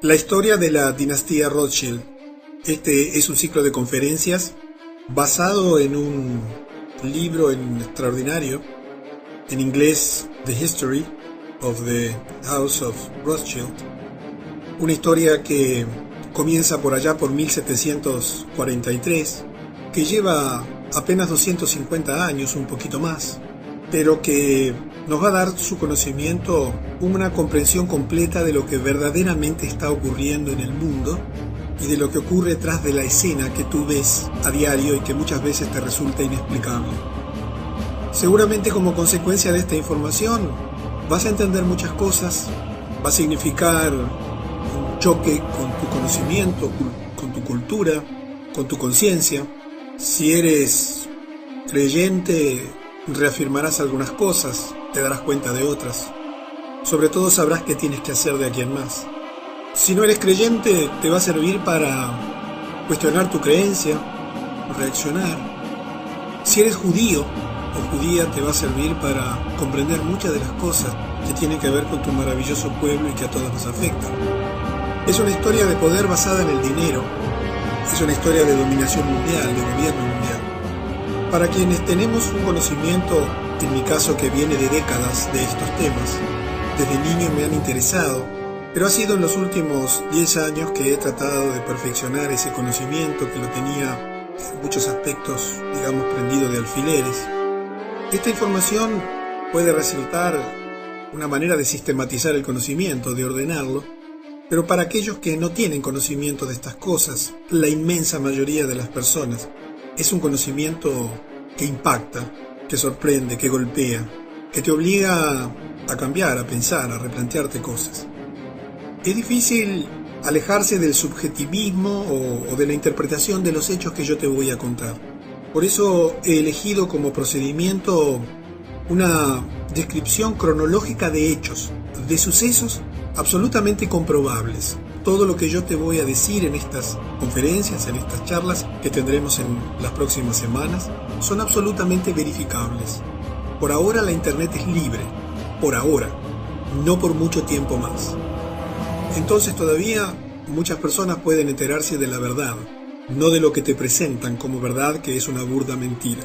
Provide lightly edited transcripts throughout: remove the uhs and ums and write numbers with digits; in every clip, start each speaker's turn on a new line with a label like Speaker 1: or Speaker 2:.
Speaker 1: La historia de la dinastía Rothschild. Este es un ciclo de conferencias basado en un libro extraordinario, en inglés, The History of the House of Rothschild. Una historia que comienza por allá por 1743, que lleva apenas 250 años, un poquito más, pero que nos va a dar su conocimiento una comprensión completa de lo que verdaderamente está ocurriendo en el mundo y de lo que ocurre tras de la escena que tú ves a diario y que muchas veces te resulta inexplicable. Seguramente como consecuencia de esta información vas a entender muchas cosas, va a significar un choque con tu conocimiento, con tu cultura, con tu conciencia. Si eres creyente, reafirmarás algunas cosas, te darás cuenta de otras. Sobre todo sabrás qué tienes que hacer de aquí en más. Si no eres creyente, te va a servir para cuestionar tu creencia, reaccionar. Si eres judío o judía, te va a servir para comprender muchas de las cosas que tienen que ver con tu maravilloso pueblo y que a todos nos afectan. Es una historia de poder basada en el dinero. Es una historia de dominación mundial, de gobierno mundial. Para quienes tenemos un conocimiento, en mi caso que viene de décadas de estos temas, desde niño me han interesado, pero ha sido en los últimos 10 años que he tratado de perfeccionar ese conocimiento que lo tenía en muchos aspectos, digamos, prendido de alfileres. Esta información puede resultar una manera de sistematizar el conocimiento, de ordenarlo, pero para aquellos que no tienen conocimiento de estas cosas, la inmensa mayoría de las personas, es un conocimiento que impacta, que sorprende, que golpea, que te obliga a cambiar, a pensar, a replantearte cosas. Es difícil alejarse del subjetivismo o de la interpretación de los hechos que yo te voy a contar. Por eso he elegido como procedimiento una descripción cronológica de hechos, de sucesos absolutamente comprobables. Todo lo que yo te voy a decir en estas conferencias, en estas charlas que tendremos en las próximas semanas, son absolutamente verificables. Por ahora la Internet es libre, por ahora, no por mucho tiempo más. Entonces todavía muchas personas pueden enterarse de la verdad, no de lo que te presentan como verdad, que es una burda mentira.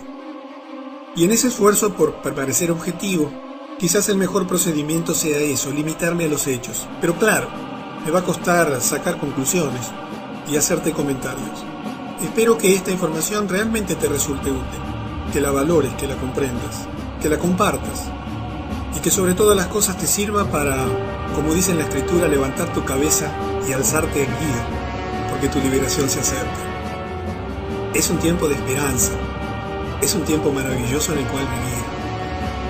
Speaker 1: Y en ese esfuerzo por parecer objetivo, quizás el mejor procedimiento sea eso, limitarme a los hechos. Pero claro, me va a costar sacar conclusiones y hacerte comentarios. Espero que esta información realmente te resulte útil, que la valores, que la comprendas, que la compartas y que sobre todas las cosas te sirva para, como dice en la Escritura, levantar tu cabeza y alzarte erguido, porque tu liberación se acerca. Es un tiempo de esperanza, es un tiempo maravilloso en el cual vivir,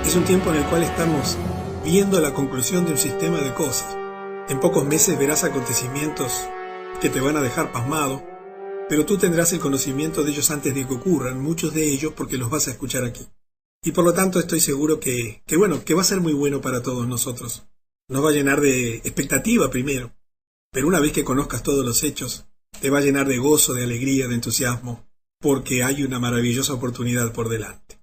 Speaker 1: es un tiempo en el cual estamos viendo la conclusión de un sistema de cosas. En pocos meses verás acontecimientos que te van a dejar pasmado, pero tú tendrás el conocimiento de ellos antes de que ocurran, muchos de ellos porque los vas a escuchar aquí. Y por lo tanto estoy seguro que va a ser muy bueno para todos nosotros. Nos va a llenar de expectativa primero, pero una vez que conozcas todos los hechos, te va a llenar de gozo, de alegría, de entusiasmo, porque hay una maravillosa oportunidad por delante.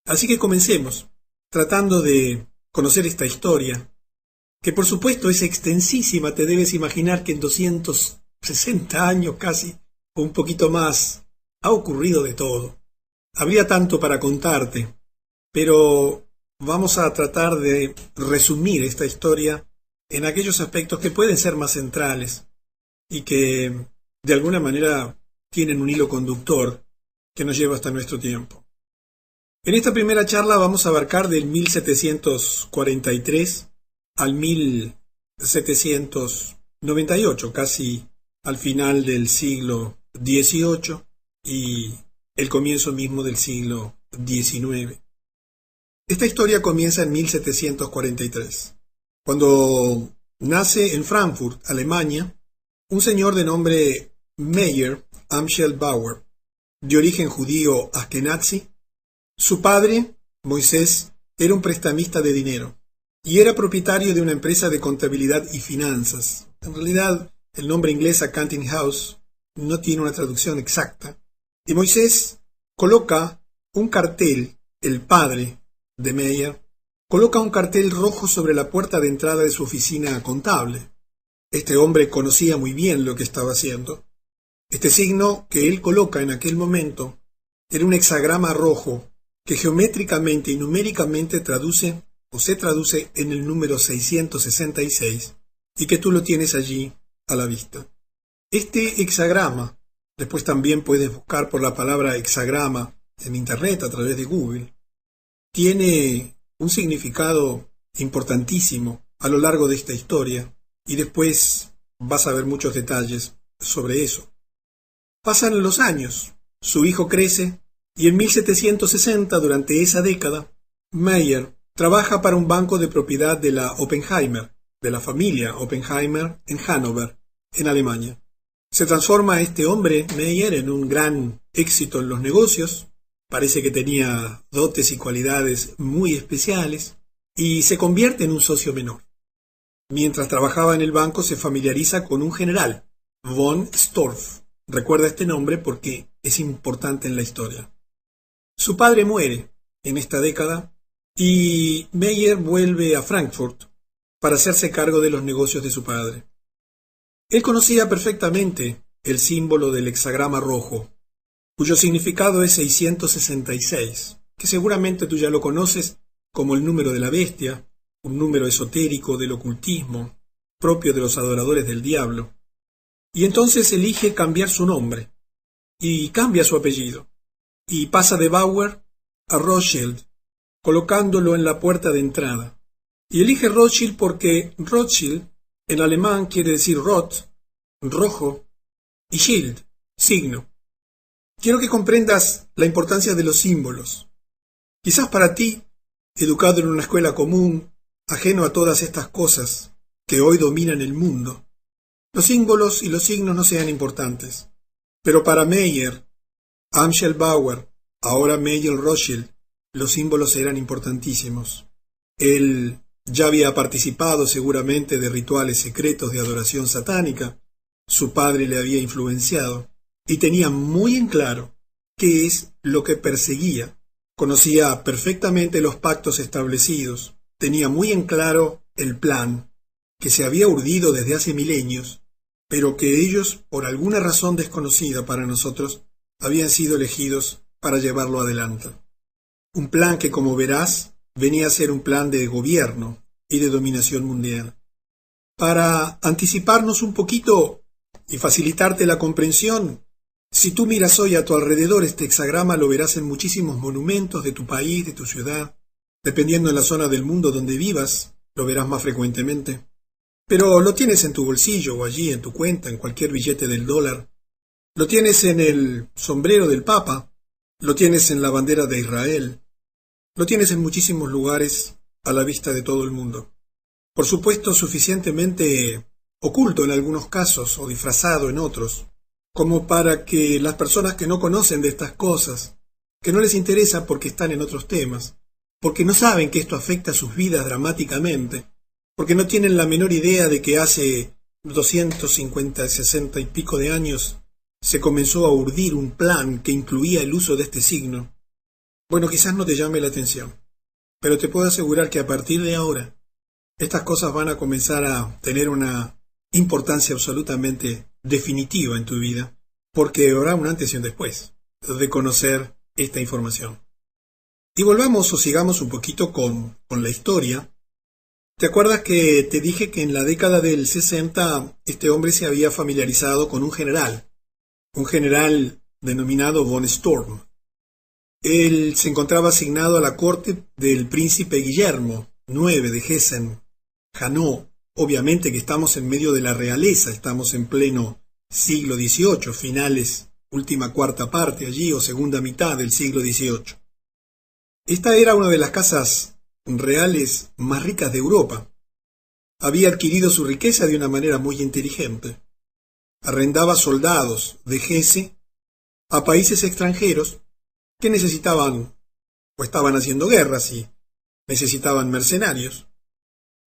Speaker 1: Así que comencemos, tratando de conocer esta historia, que por supuesto es extensísima. Te debes imaginar que en 260 años casi, o un poquito más, ha ocurrido de todo. Habría tanto para contarte, pero vamos a tratar de resumir esta historia en aquellos aspectos que pueden ser más centrales y que de alguna manera tienen un hilo conductor que nos lleva hasta nuestro tiempo. En esta primera charla vamos a abarcar del 1743 al 1798, casi al final del siglo XVIII y el comienzo mismo del siglo XIX. Esta historia comienza en 1743, cuando nace en Frankfurt, Alemania, un señor de nombre Meyer Amschel Bauer, de origen judío askenazi. Su padre, Moisés, era un prestamista de dinero y era propietario de una empresa de contabilidad y finanzas. En realidad, el nombre inglés Accounting House no tiene una traducción exacta. Y Moisés coloca un cartel, el padre de Meyer, coloca un cartel rojo sobre la puerta de entrada de su oficina contable. Este hombre conocía muy bien lo que estaba haciendo. Este signo que él coloca en aquel momento era un hexagrama rojo que geométricamente y numéricamente traduce o se traduce en el número 666 y que tú lo tienes allí a la vista. Este hexagrama, después también puedes buscar por la palabra hexagrama en internet a través de Google, tiene un significado importantísimo a lo largo de esta historia y después vas a ver muchos detalles sobre eso. Pasan los años, su hijo crece y en 1760, durante esa década, Meyer trabaja para un banco de propiedad de la Oppenheimer, de la familia Oppenheimer en Hannover, en Alemania. Se transforma este hombre, Meyer, en un gran éxito en los negocios. Parece que tenía dotes y cualidades muy especiales y se convierte en un socio menor. Mientras trabajaba en el banco se familiariza con un general, von Storff. Recuerda este nombre porque es importante en la historia. Su padre muere en esta década y Meyer vuelve a Frankfurt para hacerse cargo de los negocios de su padre. Él conocía perfectamente el símbolo del hexagrama rojo, cuyo significado es 666, que seguramente tú ya lo conoces como el número de la bestia, un número esotérico del ocultismo, propio de los adoradores del diablo. Y entonces elige cambiar su nombre, y cambia su apellido, y pasa de Bauer a Rothschild, colocándolo en la puerta de entrada. Y elige Rothschild porque Rothschild en alemán quiere decir Roth, rojo, y Schild, signo. Quiero que comprendas la importancia de los símbolos. Quizás para ti, educado en una escuela común, ajeno a todas estas cosas que hoy dominan el mundo, los símbolos y los signos no sean importantes. Pero para Meyer, Amschel Bauer, ahora Meyer Rothschild, los símbolos eran importantísimos. Él ya había participado seguramente de rituales secretos de adoración satánica, su padre le había influenciado, y tenía muy en claro qué es lo que perseguía. Conocía perfectamente los pactos establecidos, tenía muy en claro el plan que se había urdido desde hace milenios, pero que ellos, por alguna razón desconocida para nosotros, habían sido elegidos para llevarlo adelante. Un plan que, como verás, venía a ser un plan de gobierno y de dominación mundial. Para anticiparnos un poquito y facilitarte la comprensión, si tú miras hoy a tu alrededor este hexagrama lo verás en muchísimos monumentos de tu país, de tu ciudad. Dependiendo de la zona del mundo donde vivas, lo verás más frecuentemente. Pero lo tienes en tu bolsillo o allí en tu cuenta, en cualquier billete del dólar. Lo tienes en el sombrero del Papa, lo tienes en la bandera de Israel, lo tienes en muchísimos lugares a la vista de todo el mundo. Por supuesto, suficientemente oculto en algunos casos o disfrazado en otros, como para que las personas que no conocen de estas cosas, que no les interesa porque están en otros temas, porque no saben que esto afecta a sus vidas dramáticamente, porque no tienen la menor idea de que hace 250, 60 y pico de años se comenzó a urdir un plan que incluía el uso de este signo. Bueno, quizás no te llame la atención, pero te puedo asegurar que a partir de ahora estas cosas van a comenzar a tener una importancia absolutamente definitiva en tu vida, porque habrá un antes y un después de conocer esta información. Y volvamos o sigamos un poquito con la historia. ¿Te acuerdas que te dije que en la década del 60 este hombre se había familiarizado con un general denominado von Storm? Él se encontraba asignado a la corte del príncipe Guillermo IX de Hessen-Hanau. Obviamente que estamos en medio de la realeza, estamos en pleno siglo XVIII, finales, última cuarta parte allí o segunda mitad del siglo XVIII. Esta era una de las casas reales más ricas de Europa. Había adquirido su riqueza de una manera muy inteligente. Arrendaba soldados de Hesse a países extranjeros que necesitaban o estaban haciendo guerras y necesitaban mercenarios.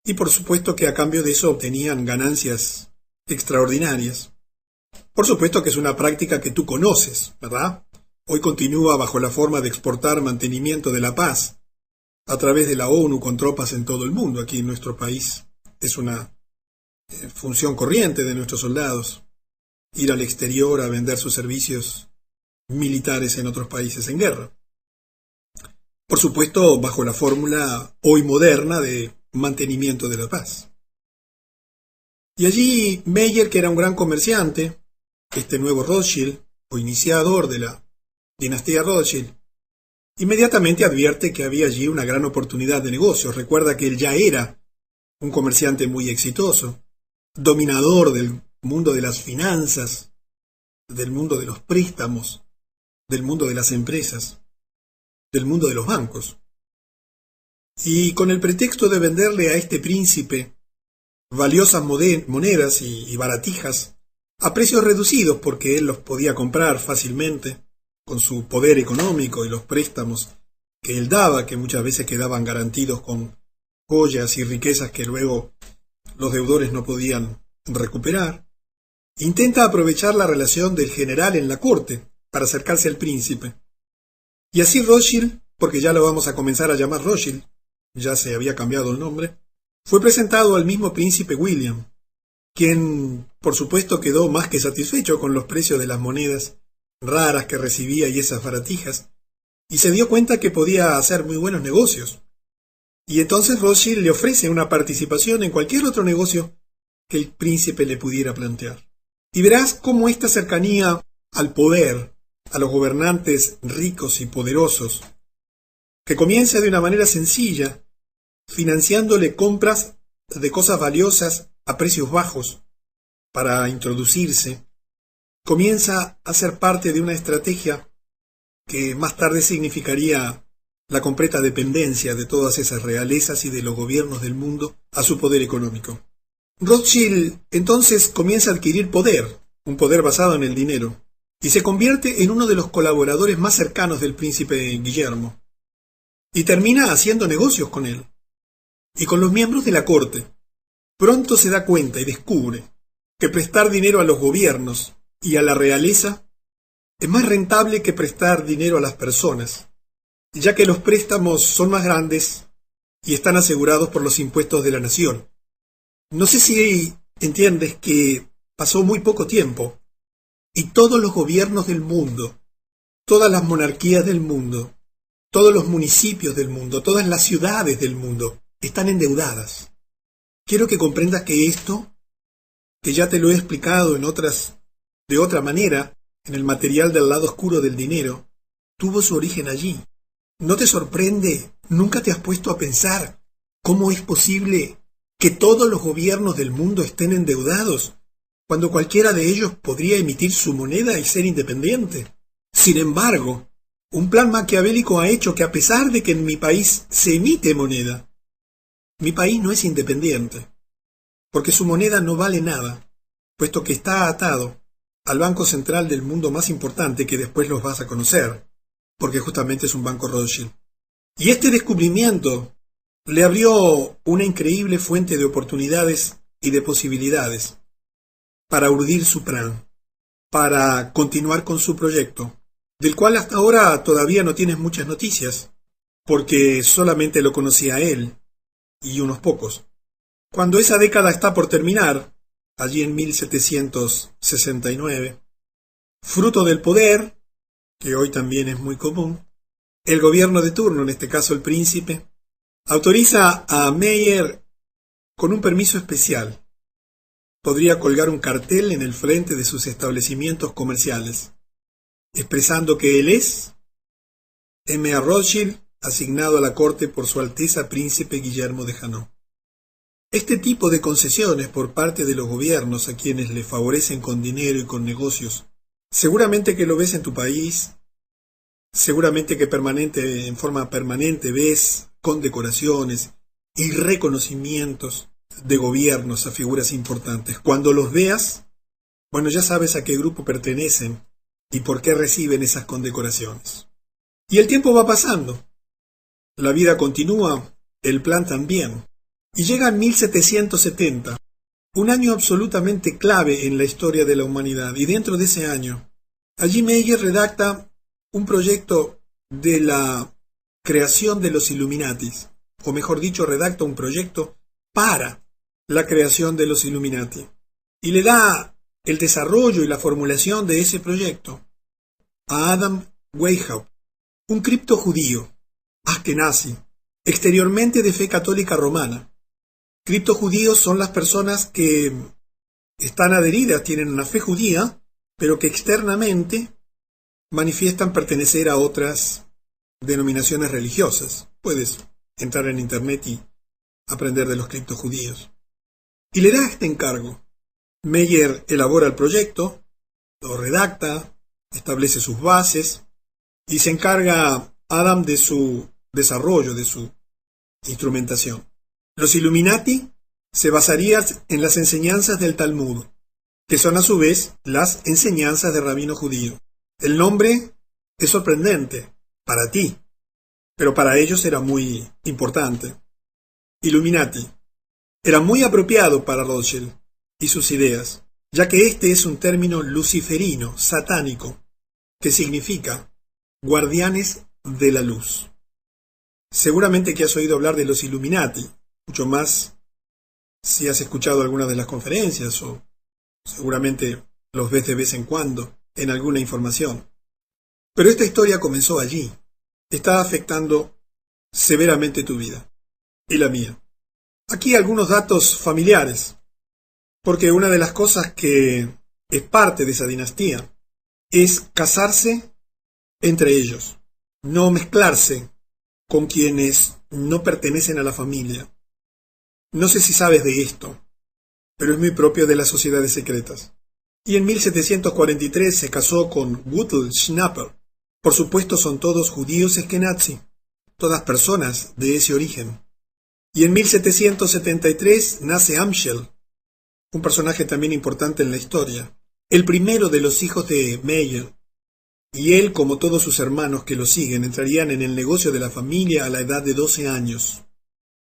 Speaker 1: Y por supuesto que a cambio de eso obtenían ganancias extraordinarias. Por supuesto que es una práctica que tú conoces, ¿verdad? Hoy continúa bajo la forma de exportar mantenimiento de la paz a través de la ONU con tropas en todo el mundo. Aquí en nuestro país es una función corriente de nuestros soldados, ir al exterior a vender sus servicios militares en otros países en guerra. Por supuesto, bajo la fórmula hoy moderna de mantenimiento de la paz. Y allí Meyer, que era un gran comerciante, este nuevo Rothschild, o iniciador de la dinastía Rothschild, inmediatamente advierte que había allí una gran oportunidad de negocios. Recuerda que él ya era un comerciante muy exitoso, dominador del mundo de las finanzas, del mundo de los préstamos, del mundo de las empresas, del mundo de los bancos. Y con el pretexto de venderle a este príncipe valiosas monedas y baratijas a precios reducidos, porque él los podía comprar fácilmente con su poder económico y los préstamos que él daba, que muchas veces quedaban garantidos con joyas y riquezas que luego los deudores no podían recuperar, intenta aprovechar la relación del general en la corte para acercarse al príncipe. Y así Rothschild, porque ya lo vamos a comenzar a llamar Rothschild, ya se había cambiado el nombre, fue presentado al mismo príncipe William, quien por supuesto quedó más que satisfecho con los precios de las monedas raras que recibía y esas baratijas, y se dio cuenta que podía hacer muy buenos negocios. Y entonces Rothschild le ofrece una participación en cualquier otro negocio que el príncipe le pudiera plantear. Y verás cómo esta cercanía al poder, a los gobernantes ricos y poderosos, que comienza de una manera sencilla, financiándole compras de cosas valiosas a precios bajos para introducirse, comienza a ser parte de una estrategia que más tarde significaría la completa dependencia de todas esas realezas y de los gobiernos del mundo a su poder económico. Rothschild entonces comienza a adquirir poder, un poder basado en el dinero, y se convierte en uno de los colaboradores más cercanos del príncipe Guillermo, y termina haciendo negocios con él, y con los miembros de la corte. Pronto se da cuenta y descubre que prestar dinero a los gobiernos y a la realeza es más rentable que prestar dinero a las personas, ya que los préstamos son más grandes y están asegurados por los impuestos de la nación. No sé si entiendes que pasó muy poco tiempo y todos los gobiernos del mundo, todas las monarquías del mundo, todos los municipios del mundo, todas las ciudades del mundo están endeudadas. Quiero que comprendas que esto, que ya te lo he explicado de otra manera, en el material del lado oscuro del dinero, tuvo su origen allí. ¿No te sorprende? ¿Nunca te has puesto a pensar cómo es posible que todos los gobiernos del mundo estén endeudados, cuando cualquiera de ellos podría emitir su moneda y ser independiente? Sin embargo, un plan maquiavélico ha hecho que, a pesar de que en mi país se emite moneda, mi país no es independiente, porque su moneda no vale nada, puesto que está atado al banco central del mundo más importante, que después los vas a conocer, porque justamente es un banco Rothschild. Y este descubrimiento le abrió una increíble fuente de oportunidades y de posibilidades para urdir su plan, para continuar con su proyecto, del cual hasta ahora todavía no tienes muchas noticias, porque solamente lo conocía él y unos pocos. Cuando esa década está por terminar, allí en 1769, fruto del poder, que hoy también es muy común, el gobierno de turno, en este caso el príncipe, autoriza a Meyer con un permiso especial. Podría colgar un cartel en el frente de sus establecimientos comerciales, expresando que él es M. Rothschild, asignado a la corte por Su Alteza Príncipe Guillermo de Hainaut. Este tipo de concesiones por parte de los gobiernos a quienes le favorecen con dinero y con negocios, seguramente que lo ves en tu país, seguramente que en forma permanente ves condecoraciones y reconocimientos de gobiernos a figuras importantes. Cuando los veas, bueno, ya sabes a qué grupo pertenecen y por qué reciben esas condecoraciones. Y el tiempo va pasando, la vida continúa, el plan también. Y llega en 1770, un año absolutamente clave en la historia de la humanidad, y dentro de ese año, allí Meyer redacta un proyecto de la creación de los Illuminatis, o mejor dicho, redacta un proyecto para la creación de los Illuminati y le da el desarrollo y la formulación de ese proyecto a Adam Weishaupt, un cripto judío, askenazi, exteriormente de fe católica romana. Criptojudíos son las personas que están adheridas, tienen una fe judía, pero que externamente manifiestan pertenecer a otras denominaciones religiosas. Puedes entrar en internet y aprender de los criptojudíos. Y le da este encargo. Meyer elabora el proyecto, lo redacta, establece sus bases y se encarga Adam de su desarrollo, de su instrumentación. Los Illuminati se basarían en las enseñanzas del Talmud, que son a su vez las enseñanzas del rabino judío. El nombre es sorprendente para ti, pero para ellos era muy importante. Illuminati era muy apropiado para Rothschild y sus ideas, ya que este es un término luciferino, satánico, que significa guardianes de la luz. Seguramente que has oído hablar de los Illuminati, mucho más si has escuchado algunas de las conferencias o seguramente los ves de vez en cuando en alguna información. Pero esta historia comenzó allí. Está afectando severamente tu vida y la mía. Aquí algunos datos familiares, porque una de las cosas que es parte de esa dinastía es casarse entre ellos, no mezclarse con quienes no pertenecen a la familia. No sé si sabes de esto, pero es muy propio de las sociedades secretas. Y en 1743 se casó con Gutel Schnapper. Por supuesto son todos judíos eskenazi, todas personas de ese origen. Y en 1773 nace Amschel, un personaje también importante en la historia, el primero de los hijos de Meyer. Y él, como todos sus hermanos que lo siguen, entrarían en el negocio de la familia a la edad de 12 años.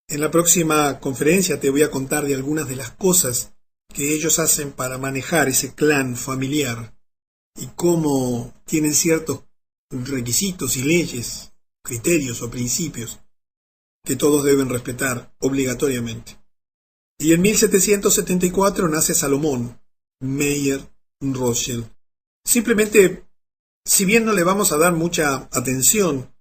Speaker 1: En la próxima conferencia te voy a contar de algunas de las cosas que ellos hacen para manejar ese clan familiar y cómo tienen ciertos requisitos y leyes, criterios o principios que todos deben respetar obligatoriamente. Y en 1774 nace Salomón Meyer Rothschild. Simplemente, si bien no le vamos a dar mucha atención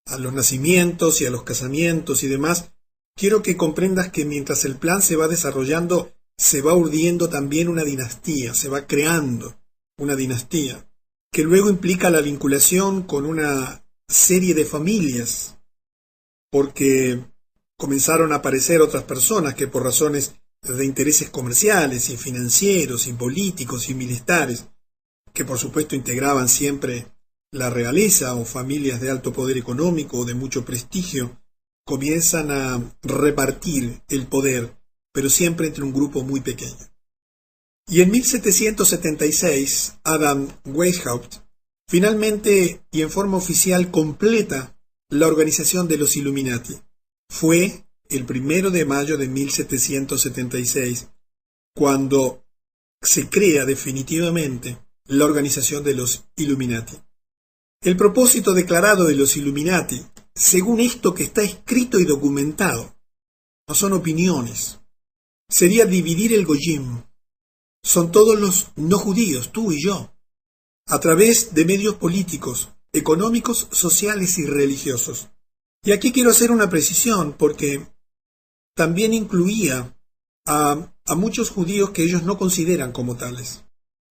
Speaker 1: a los nacimientos y a los casamientos y demás, quiero que comprendas que mientras el plan se va desarrollando, se va urdiendo también una dinastía, se va creando una dinastía, que luego implica la vinculación con una serie de familias, porque comenzaron a aparecer otras personas que por razones de intereses comerciales y financieros y políticos y militares, que por supuesto integraban siempre la realeza o familias de alto poder económico o de mucho prestigio, comienzan a repartir el poder, pero siempre entre un grupo muy pequeño. Y en 1776, Adam Weishaupt finalmente y en forma oficial completa la organización de los Illuminati. Fue el 1 de mayo de 1776 cuando se crea definitivamente la organización de los Illuminati. El propósito declarado de los Illuminati, según esto que está escrito y documentado, no son opiniones, sería dividir el Goyim. Son todos los no judíos, tú y yo, a través de medios políticos, económicos, sociales y religiosos. Y aquí quiero hacer una precisión porque también incluía a muchos judíos que ellos no consideran como tales.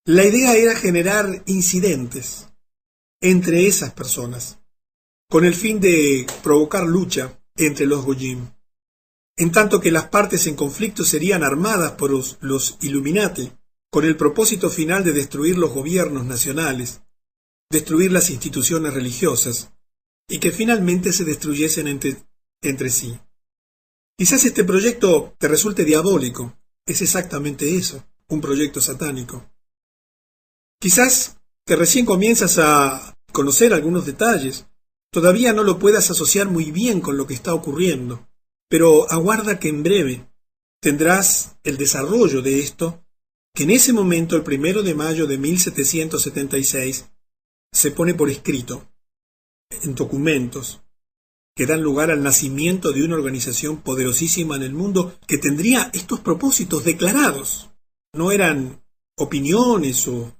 Speaker 1: La idea era generar incidentes entre esas personas, con el fin de provocar lucha entre los Goyim, en tanto que las partes en conflicto serían armadas por los Illuminati, con el propósito final de destruir los gobiernos nacionales, destruir las instituciones religiosas, y que finalmente se destruyesen entre sí. Quizás este proyecto te resulte diabólico, es exactamente eso, un proyecto satánico. Quizás que recién comienzas a conocer algunos detalles, todavía no lo puedas asociar muy bien con lo que está ocurriendo, pero aguarda que en breve tendrás el desarrollo de esto, que en ese momento, el 1 de mayo de 1776, se pone por escrito, en documentos, que dan lugar al nacimiento de una organización poderosísima en el mundo que tendría estos propósitos declarados. No eran opiniones o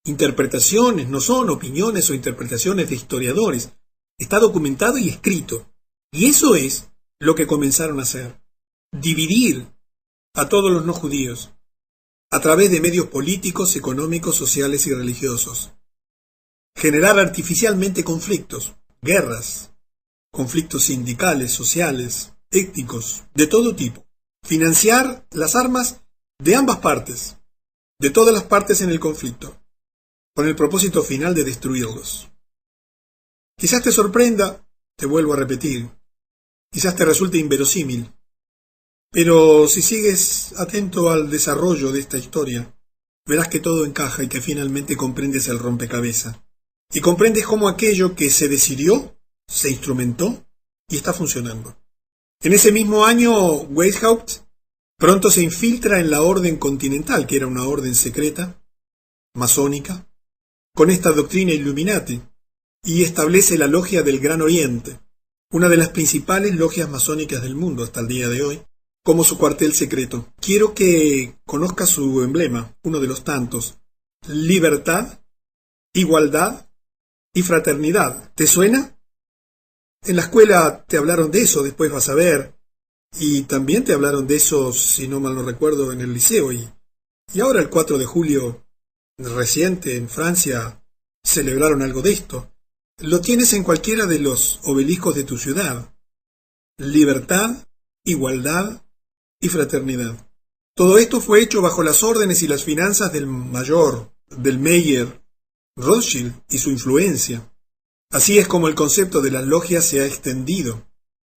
Speaker 1: interpretaciones, no son opiniones o interpretaciones de historiadores. Está documentado y escrito. Y eso es lo que comenzaron a hacer. Dividir a todos los no judíos a través de medios políticos, económicos, sociales y religiosos. Generar artificialmente conflictos, guerras, conflictos sindicales, sociales, étnicos, de todo tipo. Financiar las armas de ambas partes, de todas las partes en el conflicto, con el propósito final de destruirlos. Quizás te sorprenda, te vuelvo a repetir, quizás te resulte inverosímil, pero si sigues atento al desarrollo de esta historia, verás que todo encaja y que finalmente comprendes el rompecabezas. Y comprendes cómo aquello que se decidió, se instrumentó y está funcionando. En ese mismo año, Weishaupt pronto se infiltra en la Orden Continental, que era una orden secreta, masónica, con esta doctrina Illuminati, y establece la Logia del Gran Oriente, una de las principales logias masónicas del mundo hasta el día de hoy, como su cuartel secreto. Quiero que conozcas su emblema, uno de los tantos: libertad, igualdad y fraternidad. ¿Te suena? En la escuela te hablaron de eso, después vas a ver, y también te hablaron de eso, si no mal no recuerdo, en el liceo, y ahora el 4 de julio reciente en Francia celebraron algo de esto. Lo tienes en cualquiera de los obeliscos de tu ciudad. Libertad, igualdad y fraternidad. Todo esto fue hecho bajo las órdenes y las finanzas del Mayer Rothschild y su influencia. Así es como el concepto de las logias se ha extendido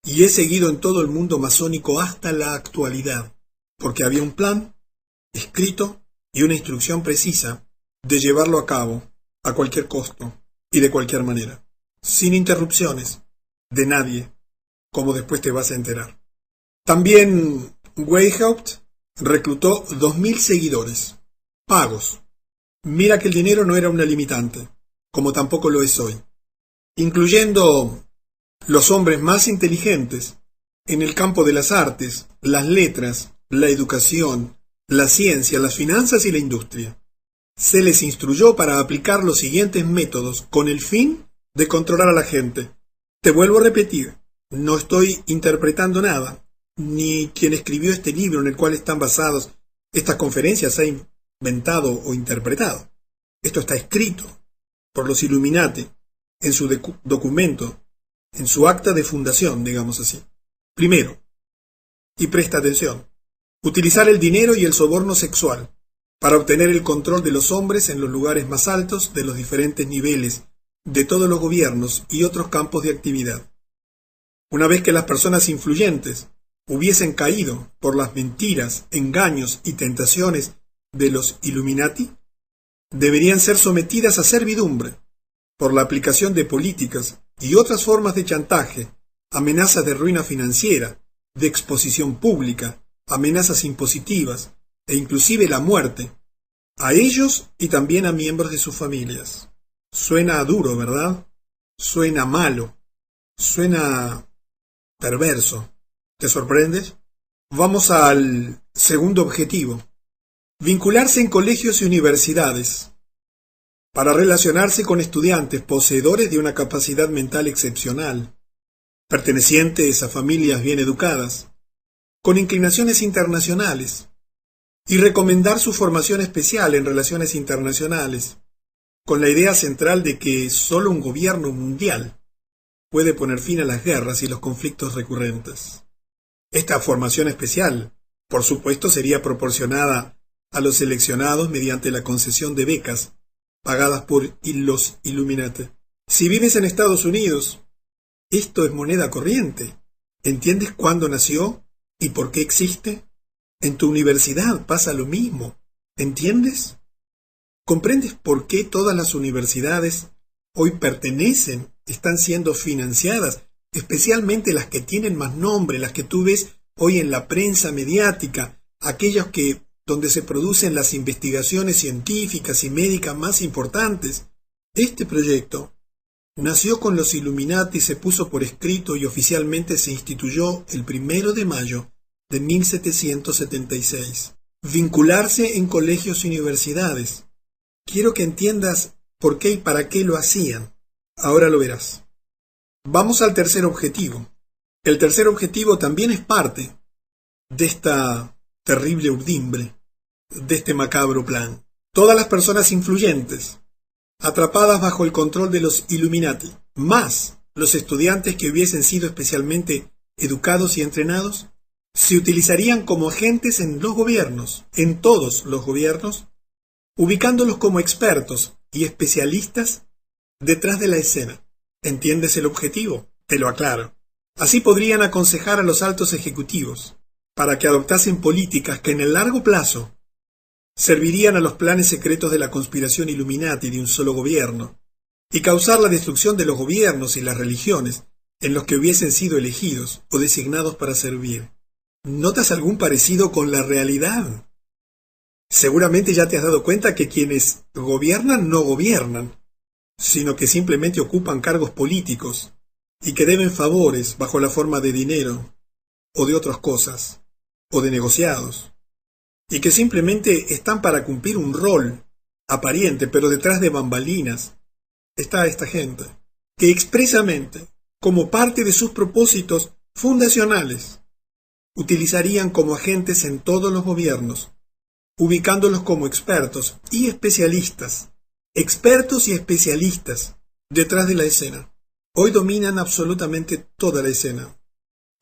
Speaker 1: y es seguido en todo el mundo masónico hasta la actualidad, porque había un plan escrito y una instrucción precisa de llevarlo a cabo a cualquier costo y de cualquier manera, sin interrupciones de nadie, como después te vas a enterar. También Weishaupt reclutó 2.000 seguidores, pagos. Mira que el dinero no era una limitante, como tampoco lo es hoy, incluyendo los hombres más inteligentes en el campo de las artes, las letras, la educación, la ciencia, las finanzas y la industria. Se les instruyó para aplicar los siguientes métodos con el fin de controlar a la gente. Te vuelvo a repetir, no estoy interpretando nada, ni quien escribió este libro en el cual están basadas estas conferencias ha inventado o interpretado. Esto está escrito por los Illuminati en su documento, en su acta de fundación, digamos así. Primero, y presta atención, utilizar el dinero y el soborno sexual para obtener el control de los hombres en los lugares más altos de los diferentes niveles de todos los gobiernos y otros campos de actividad. Una vez que las personas influyentes hubiesen caído por las mentiras, engaños y tentaciones de los Illuminati, deberían ser sometidas a servidumbre por la aplicación de políticas y otras formas de chantaje, amenazas de ruina financiera, de exposición pública, amenazas impositivas e inclusive la muerte, a ellos y también a miembros de sus familias. Suena duro, ¿verdad? Suena malo, suena perverso. ¿Te sorprendes? Vamos al segundo objetivo. Vincularse en colegios y universidades para relacionarse con estudiantes poseedores de una capacidad mental excepcional, pertenecientes a familias bien educadas, con inclinaciones internacionales, y recomendar su formación especial en relaciones internacionales, con la idea central de que solo un gobierno mundial puede poner fin a las guerras y los conflictos recurrentes. Esta formación especial, por supuesto, sería proporcionada a los seleccionados mediante la concesión de becas pagadas por los Illuminati. Si vives en Estados Unidos, esto es moneda corriente. ¿Entiendes cuándo nació y por qué existe? En tu universidad pasa lo mismo. ¿Entiendes? ¿Comprendes por qué todas las universidades hoy están siendo financiadas, especialmente las que tienen más nombre, las que tú ves hoy en la prensa mediática, aquellas donde se producen las investigaciones científicas y médicas más importantes? Este proyecto Nació con los Illuminati, se puso por escrito y oficialmente se instituyó el 1 de mayo de 1776. Vincularse en colegios y universidades. Quiero que entiendas por qué y para qué lo hacían. Ahora lo verás. Vamos al tercer objetivo. El tercer objetivo también es parte de esta terrible urdimbre, de este macabro plan. Todas las personas influyentes, atrapadas bajo el control de los Illuminati, más los estudiantes que hubiesen sido especialmente educados y entrenados, se utilizarían como agentes en los gobiernos, en todos los gobiernos, ubicándolos como expertos y especialistas detrás de la escena. ¿Entiendes el objetivo? Te lo aclaro. Así podrían aconsejar a los altos ejecutivos para que adoptasen políticas que en el largo plazo servirían a los planes secretos de la conspiración Illuminati de un solo gobierno, y causar la destrucción de los gobiernos y las religiones en los que hubiesen sido elegidos o designados para servir. ¿Notas algún parecido con la realidad? Seguramente ya te has dado cuenta que quienes gobiernan no gobiernan, sino que simplemente ocupan cargos políticos y que deben favores bajo la forma de dinero o de otras cosas, o de negociados, y que simplemente están para cumplir un rol aparente, pero detrás de bambalinas está esta gente, que expresamente, como parte de sus propósitos fundacionales, utilizarían como agentes en todos los gobiernos, ubicándolos como expertos y especialistas detrás de la escena. Hoy dominan absolutamente toda la escena,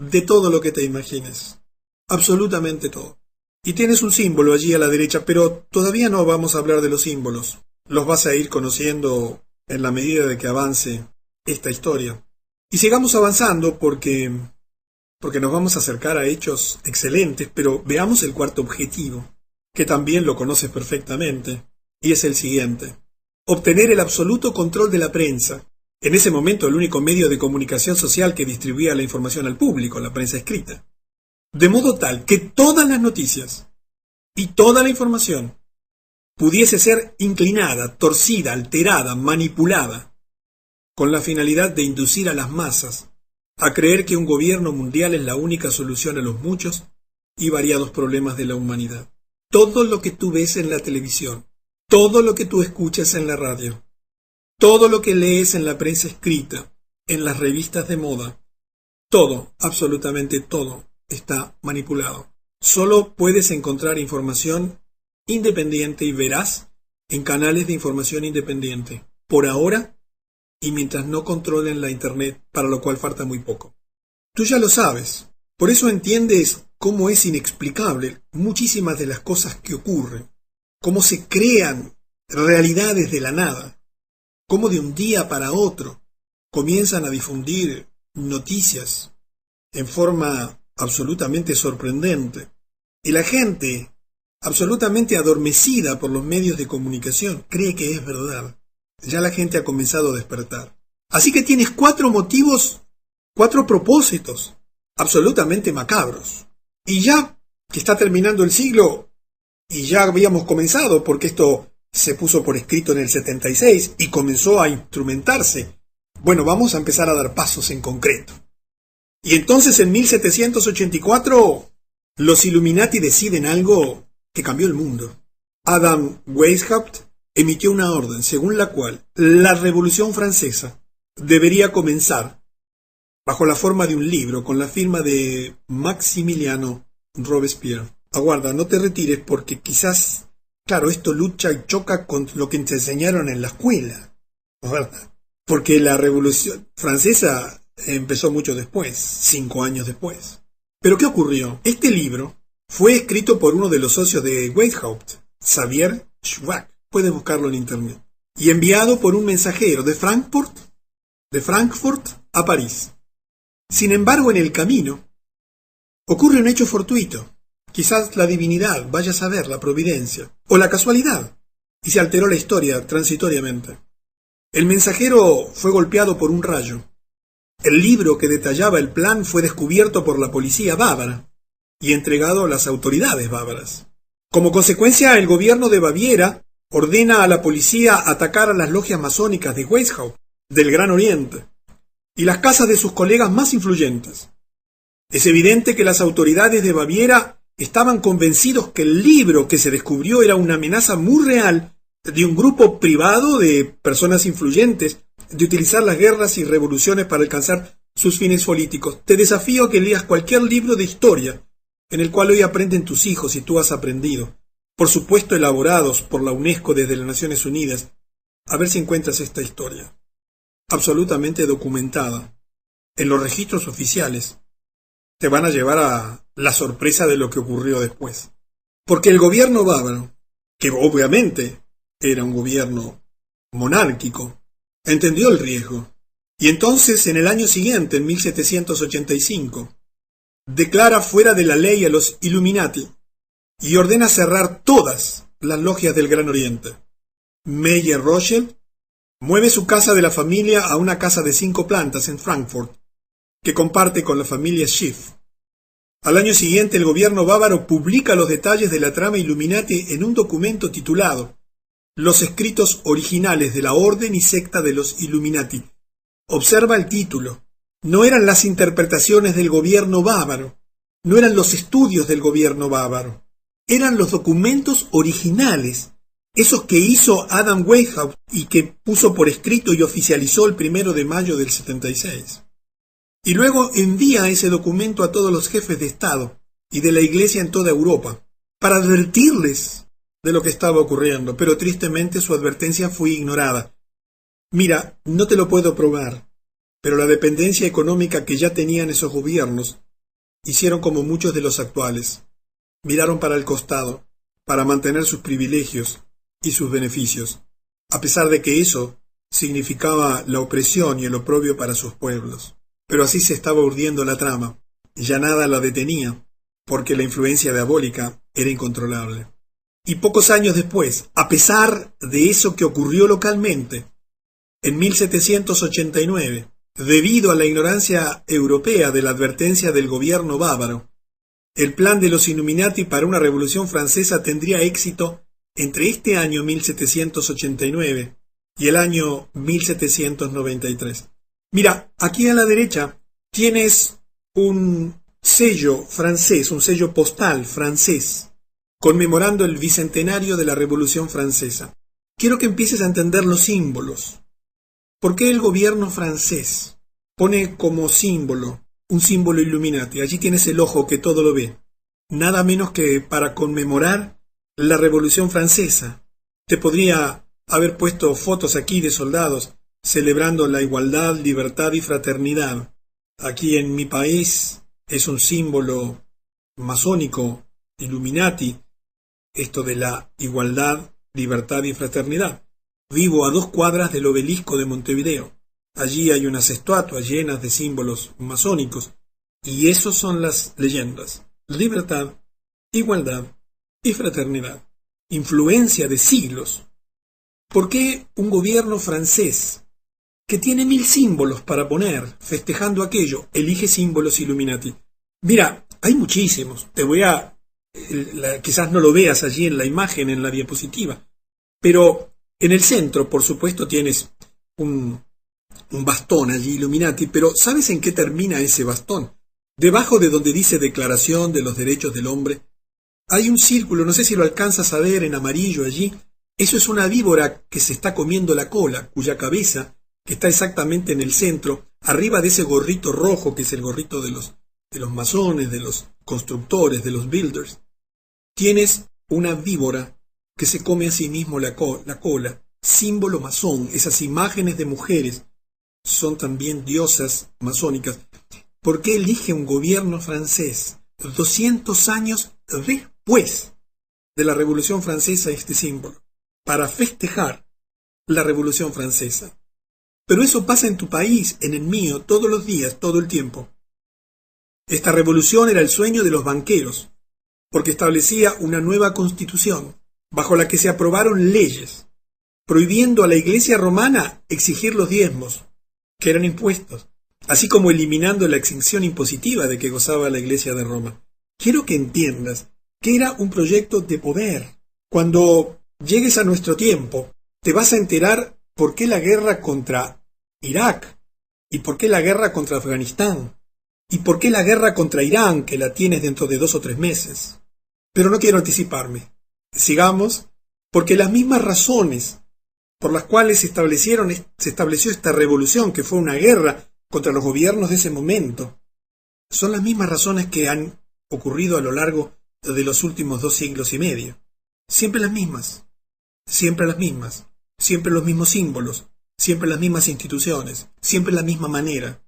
Speaker 1: de todo lo que te imagines, absolutamente todo. Y tienes un símbolo allí a la derecha, pero todavía no vamos a hablar de los símbolos. Los vas a ir conociendo en la medida de que avance esta historia. Y sigamos avanzando porque nos vamos a acercar a hechos excelentes, pero veamos el cuarto objetivo, que también lo conoces perfectamente, y es el siguiente: obtener el absoluto control de la prensa. En ese momento el único medio de comunicación social que distribuía la información al público, la prensa escrita. De modo tal que todas las noticias y toda la información pudiese ser inclinada, torcida, alterada, manipulada, con la finalidad de inducir a las masas a creer que un gobierno mundial es la única solución a los muchos y variados problemas de la humanidad. Todo lo que tú ves en la televisión, todo lo que tú escuchas en la radio, todo lo que lees en la prensa escrita, en las revistas de moda, todo, absolutamente todo, está manipulado. Solo puedes encontrar información independiente y veraz en canales de información independiente, por ahora, y mientras no controlen la Internet, para lo cual falta muy poco. Tú ya lo sabes, por eso entiendes cómo es inexplicable muchísimas de las cosas que ocurren, cómo se crean realidades de la nada, cómo de un día para otro comienzan a difundir noticias en forma absolutamente sorprendente, y la gente, absolutamente adormecida por los medios de comunicación, cree que es verdad. Ya la gente ha comenzado a despertar. Así que tienes 4 motivos, 4 propósitos, absolutamente macabros. Y ya que está terminando el siglo, y ya habíamos comenzado, porque esto se puso por escrito en el 76 y comenzó a instrumentarse, bueno, vamos a empezar a dar pasos en concreto. Y entonces en 1784 los Illuminati deciden algo que cambió el mundo. Adam Weishaupt emitió una orden según la cual la Revolución Francesa debería comenzar bajo la forma de un libro con la firma de Maximiliano Robespierre. Aguarda, no te retires porque quizás, claro, esto lucha y choca con lo que te enseñaron en la escuela, ¿verdad? Porque la Revolución Francesa empezó mucho después, 5 años después. ¿Pero qué ocurrió? Este libro fue escrito por uno de los socios de Weishaupt, Xavier Schwab, puedes buscarlo en internet, y enviado por un mensajero de Frankfurt a París. Sin embargo, en el camino ocurre un hecho fortuito, quizás la divinidad, vaya a saber, la providencia, o la casualidad, y se alteró la historia transitoriamente. El mensajero fue golpeado por un rayo. El libro que detallaba el plan fue descubierto por la policía bávara y entregado a las autoridades bávaras. Como consecuencia, el gobierno de Baviera ordena a la policía atacar a las logias masónicas de Weishaupt del Gran Oriente y las casas de sus colegas más influyentes. Es evidente que las autoridades de Baviera estaban convencidos que el libro que se descubrió era una amenaza muy real de un grupo privado de personas influyentes de utilizar las guerras y revoluciones para alcanzar sus fines políticos. Te desafío a que leas cualquier libro de historia en el cual hoy aprenden tus hijos y tú has aprendido, por supuesto elaborados por la UNESCO desde las Naciones Unidas, a ver si encuentras esta historia, absolutamente documentada, en los registros oficiales. Te van a llevar a la sorpresa de lo que ocurrió después. Porque el gobierno bávaro, que obviamente era un gobierno monárquico, entendió el riesgo. Y entonces, en el año siguiente, en 1785, declara fuera de la ley a los Illuminati y ordena cerrar todas las logias del Gran Oriente. Meyer Rothschild mueve su casa de la familia a una casa de 5 plantas en Frankfurt, que comparte con la familia Schiff. Al año siguiente, el gobierno bávaro publica los detalles de la trama Illuminati en un documento titulado Los escritos originales de la orden y secta de los Illuminati. Observa el título. No eran las interpretaciones del gobierno bávaro, no eran los estudios del gobierno bávaro, eran los documentos originales, esos que hizo Adam Weishaupt y que puso por escrito y oficializó el 1 de mayo del 76. Y luego envía ese documento a todos los jefes de Estado y de la Iglesia en toda Europa, para advertirles de lo que estaba ocurriendo, pero tristemente su advertencia fue ignorada. Mira, no te lo puedo probar, pero la dependencia económica que ya tenían esos gobiernos hicieron como muchos de los actuales. Miraron para el costado, para mantener sus privilegios y sus beneficios, a pesar de que eso significaba la opresión y el oprobio para sus pueblos. Pero así se estaba urdiendo la trama, y ya nada la detenía, porque la influencia diabólica era incontrolable. Y pocos años después, a pesar de eso que ocurrió localmente, en 1789, debido a la ignorancia europea de la advertencia del gobierno bávaro, el plan de los Illuminati para una revolución francesa tendría éxito entre este año 1789 y el año 1793. Mira, aquí a la derecha tienes un sello francés, un sello postal francés, conmemorando el bicentenario de la Revolución Francesa. Quiero que empieces a entender los símbolos. ¿Por qué el gobierno francés pone como símbolo un símbolo Illuminati? Allí tienes el ojo que todo lo ve. Nada menos que para conmemorar la Revolución Francesa. Te podría haber puesto fotos aquí de soldados celebrando la igualdad, libertad y fraternidad. Aquí en mi país es un símbolo masónico, Illuminati, esto de la igualdad, libertad y fraternidad. Vivo a 2 cuadras del obelisco de Montevideo. Allí hay unas estatuas llenas de símbolos masónicos, y esos son las leyendas: libertad, igualdad y fraternidad. Influencia de siglos. ¿Por qué un gobierno francés, que tiene 1000 símbolos para poner, festejando aquello, elige símbolos Illuminati? Mira, hay muchísimos. Quizás no lo veas allí en la imagen, en la diapositiva, pero en el centro, por supuesto, tienes un bastón allí Illuminati, pero ¿sabes en qué termina ese bastón? Debajo de donde dice Declaración de los Derechos del Hombre, hay un círculo, no sé si lo alcanzas a ver en amarillo allí. Eso es una víbora que se está comiendo la cola, cuya cabeza, que está exactamente en el centro, arriba de ese gorrito rojo, que es el gorrito de los masones, de los constructores, de los builders, tienes una víbora que se come a sí mismo la cola, símbolo masón. Esas imágenes de mujeres son también diosas masónicas. ¿Por qué elige un gobierno francés 200 años después de la Revolución Francesa este símbolo? Para festejar la Revolución Francesa. Pero eso pasa en tu país, en el mío, todos los días, todo el tiempo. Esta revolución era el sueño de los banqueros, porque establecía una nueva constitución, bajo la que se aprobaron leyes, prohibiendo a la Iglesia romana exigir los diezmos, que eran impuestos, así como eliminando la exención impositiva de que gozaba la Iglesia de Roma. Quiero que entiendas que era un proyecto de poder. Cuando llegues a nuestro tiempo, te vas a enterar por qué la guerra contra Irak? ¿Y por qué la guerra contra Afganistán? ¿Y por qué la guerra contra Irán, que la tienes dentro de 2 o 3 meses? Pero no quiero anticiparme. Sigamos, porque las mismas razones por las cuales se estableció esta revolución, que fue una guerra contra los gobiernos de ese momento, son las mismas razones que han ocurrido a lo largo de los últimos 2 siglos y medio. Siempre las mismas, siempre las mismas, siempre los mismos símbolos, siempre las mismas instituciones, siempre la misma manera.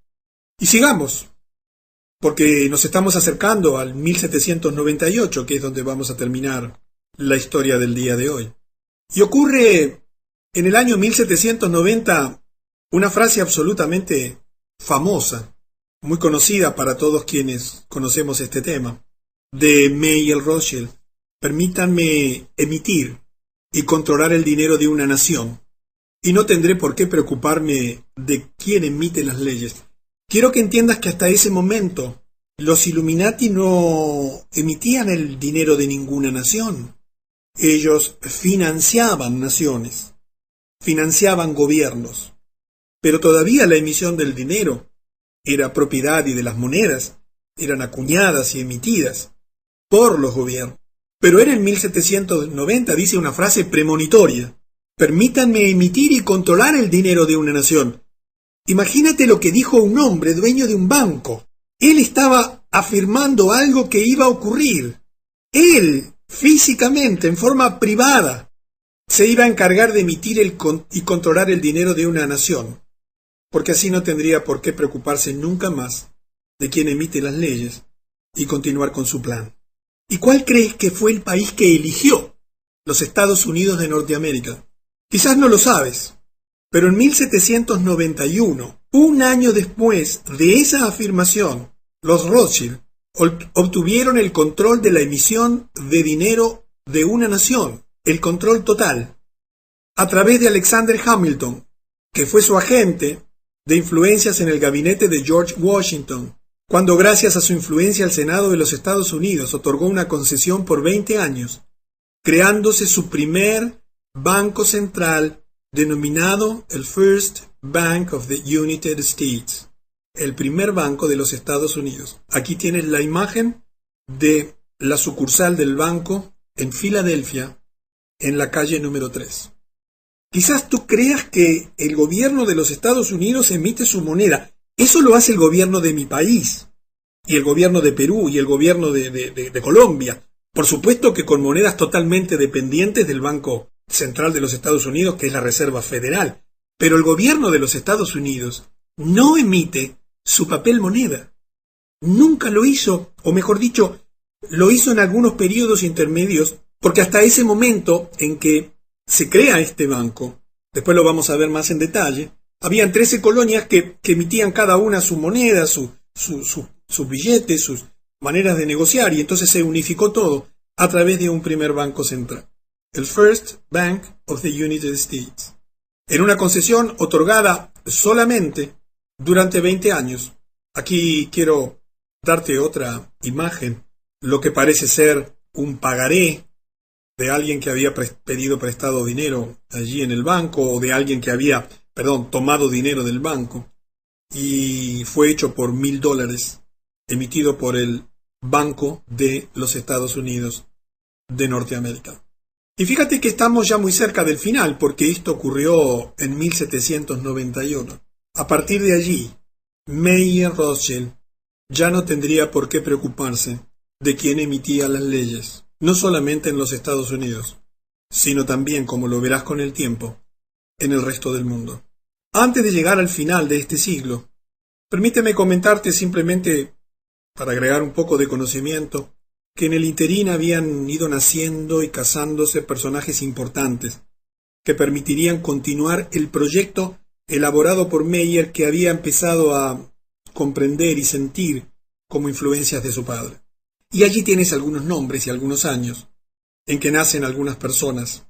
Speaker 1: Y sigamos, porque nos estamos acercando al 1798, que es donde vamos a terminar la historia del día de hoy. Y ocurre en el año 1790 una frase absolutamente famosa, muy conocida para todos quienes conocemos este tema, de Mayer Rothschild: permítanme emitir y controlar el dinero de una nación, y no tendré por qué preocuparme de quién emite las leyes. Quiero que entiendas que hasta ese momento los Illuminati no emitían el dinero de ninguna nación. Ellos financiaban naciones, financiaban gobiernos, pero todavía la emisión del dinero era propiedad, y de las monedas eran acuñadas y emitidas por los gobiernos. Pero era en 1790, dice una frase premonitoria: permítanme emitir y controlar el dinero de una nación. Imagínate lo que dijo un hombre dueño de un banco. Él estaba afirmando algo que iba a ocurrir. Él, físicamente, en forma privada, se iba a encargar de emitir y controlar el dinero de una nación, porque así no tendría por qué preocuparse nunca más de quién emite las leyes y continuar con su plan. ¿Y cuál crees que fue el país que eligió? Los Estados Unidos de Norteamérica. Quizás no lo sabes, pero en 1791, un año después de esa afirmación, los Rothschild obtuvieron el control de la emisión de dinero de una nación, el control total, a través de Alexander Hamilton, que fue su agente de influencias en el gabinete de George Washington, cuando gracias a su influencia el Senado de los Estados Unidos otorgó una concesión por 20 años, creándose su primer banco central denominado el First Bank of the United States, el primer banco de los Estados Unidos. Aquí tienes la imagen de la sucursal del banco en Filadelfia, en la calle número 3. Quizás tú creas que el gobierno de los Estados Unidos emite su moneda. Eso lo hace el gobierno de mi país, y el gobierno de Perú, y el gobierno de Colombia. Por supuesto que con monedas totalmente dependientes del Banco Central de los Estados Unidos, que es la Reserva Federal. Pero el gobierno de los Estados Unidos no emite su papel moneda. Nunca lo hizo, o mejor dicho, lo hizo en algunos periodos intermedios, porque hasta ese momento en que se crea este banco, después lo vamos a ver más en detalle, habían 13 colonias que emitían cada una su moneda, sus billetes, sus maneras de negociar, y entonces se unificó todo a través de un primer banco central, el First Bank of the United States, en una concesión otorgada solamente durante 20 años. Aquí quiero darte otra imagen, lo que parece ser un pagaré de alguien que había pedido prestado dinero allí en el banco, o de alguien que había, tomado dinero del banco, y fue hecho por $1,000, emitido por el Banco de los Estados Unidos de Norteamérica. Y fíjate que estamos ya muy cerca del final, porque esto ocurrió en 1791. A partir de allí, Mayer Rothschild ya no tendría por qué preocuparse de quién emitía las leyes, no solamente en los Estados Unidos, sino también, como lo verás con el tiempo, en el resto del mundo. Antes de llegar al final de este siglo, permíteme comentarte simplemente, para agregar un poco de conocimiento, que en el interín habían ido naciendo y casándose personajes importantes que permitirían continuar el proyecto elaborado por Mayer, que había empezado a comprender y sentir como influencias de su padre. Y allí tienes algunos nombres y algunos años en que nacen algunas personas.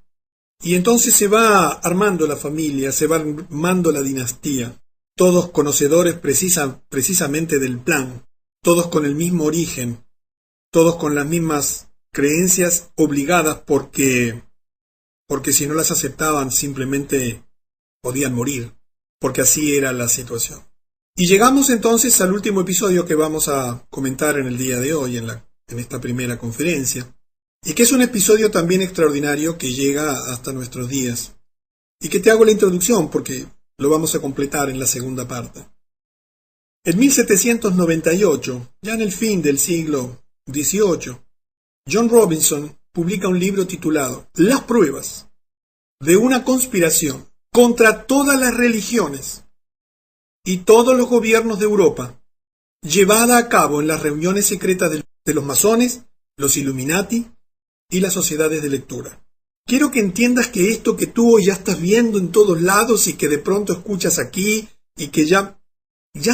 Speaker 1: Y entonces se va armando la familia, se va armando la dinastía, todos conocedores precisamente del plan, todos con el mismo origen, todos con las mismas creencias obligadas porque si no las aceptaban simplemente podían morir. porque así era la situación. Y llegamos entonces al último episodio que vamos a comentar en el día de hoy, en esta primera conferencia, y que es un episodio también extraordinario que llega hasta nuestros días, y que te hago la introducción porque lo vamos a completar en la segunda parte. En 1798, ya en el fin del siglo XVIII, John Robinson publica un libro titulado Las pruebas de una conspiración contra todas las religiones y todos los gobiernos de Europa, llevada a cabo en las reuniones secretas de los masones, los Illuminati y las sociedades de lectura. Quiero que entiendas que esto que tú hoy ya estás viendo en todos lados y que de pronto escuchas aquí y que ya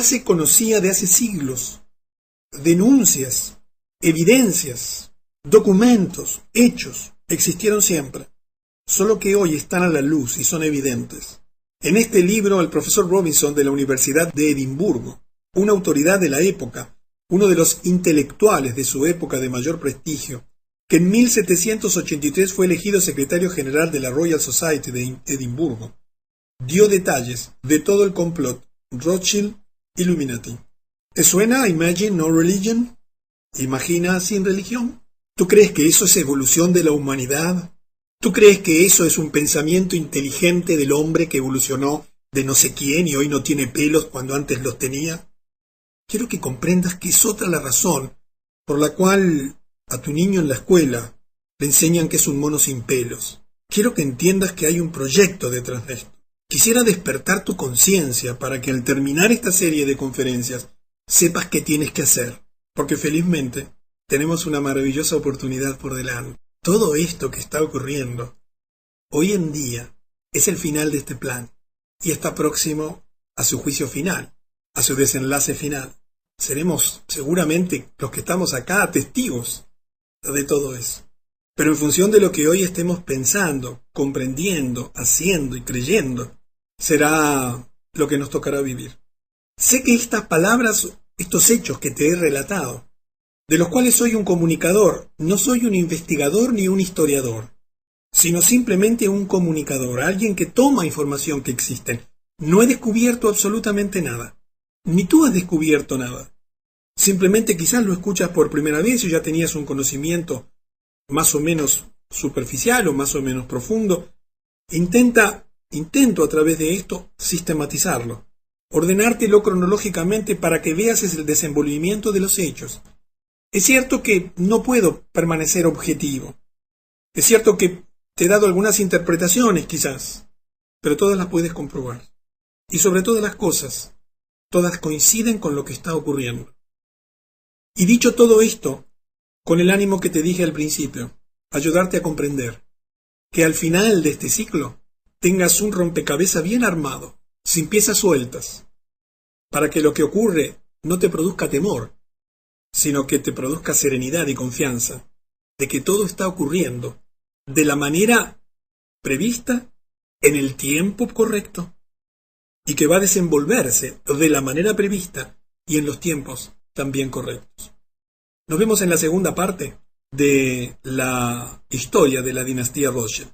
Speaker 1: se conocía de hace siglos, denuncias, evidencias, documentos, hechos, existieron siempre, solo que hoy están a la luz y son evidentes. En este libro, el profesor Robinson de la Universidad de Edimburgo, una autoridad de la época, uno de los intelectuales de su época de mayor prestigio, que en 1783 fue elegido secretario general de la Royal Society de Edimburgo, dio detalles de todo el complot Rothschild Illuminati. ¿Te suena Imagine No Religion? ¿Imagina sin religión? ¿Tú crees que eso es evolución de la humanidad? ¿Tú crees que eso es un pensamiento inteligente del hombre que evolucionó de no sé quién y hoy no tiene pelos cuando antes los tenía? Quiero que comprendas que es otra la razón por la cual a tu niño en la escuela le enseñan que es un mono sin pelos. Quiero que entiendas que hay un proyecto detrás de esto. Quisiera despertar tu conciencia para que al terminar esta serie de conferencias sepas qué tienes que hacer, porque felizmente tenemos una maravillosa oportunidad por delante. Todo esto que está ocurriendo hoy en día es el final de este plan y está próximo a su juicio final, a su desenlace final. Seremos seguramente los que estamos acá testigos de todo eso. Pero en función de lo que hoy estemos pensando, comprendiendo, haciendo y creyendo, será lo que nos tocará vivir. Sé que estas palabras, estos hechos que te he relatado, de los cuales soy un comunicador, no soy un investigador ni un historiador, sino simplemente un comunicador, alguien que toma información que existe. No he descubierto absolutamente nada, ni tú has descubierto nada. Simplemente quizás lo escuchas por primera vez y ya tenías un conocimiento más o menos superficial o más o menos profundo. Intento a través de esto sistematizarlo, ordenártelo cronológicamente para que veas el desenvolvimiento de los hechos. Es cierto que no puedo permanecer objetivo. Es cierto que te he dado algunas interpretaciones quizás, pero todas las puedes comprobar. Y sobre todas las cosas, todas coinciden con lo que está ocurriendo. Y dicho todo esto, con el ánimo que te dije al principio, ayudarte a comprender que al final de este ciclo tengas un rompecabezas bien armado, sin piezas sueltas, para que lo que ocurre no te produzca temor, sino que te produzca serenidad y confianza de que todo está ocurriendo de la manera prevista, en el tiempo correcto, y que va a desenvolverse de la manera prevista y en los tiempos también correctos. Nos vemos en la segunda parte de la historia de la dinastía Rothschild.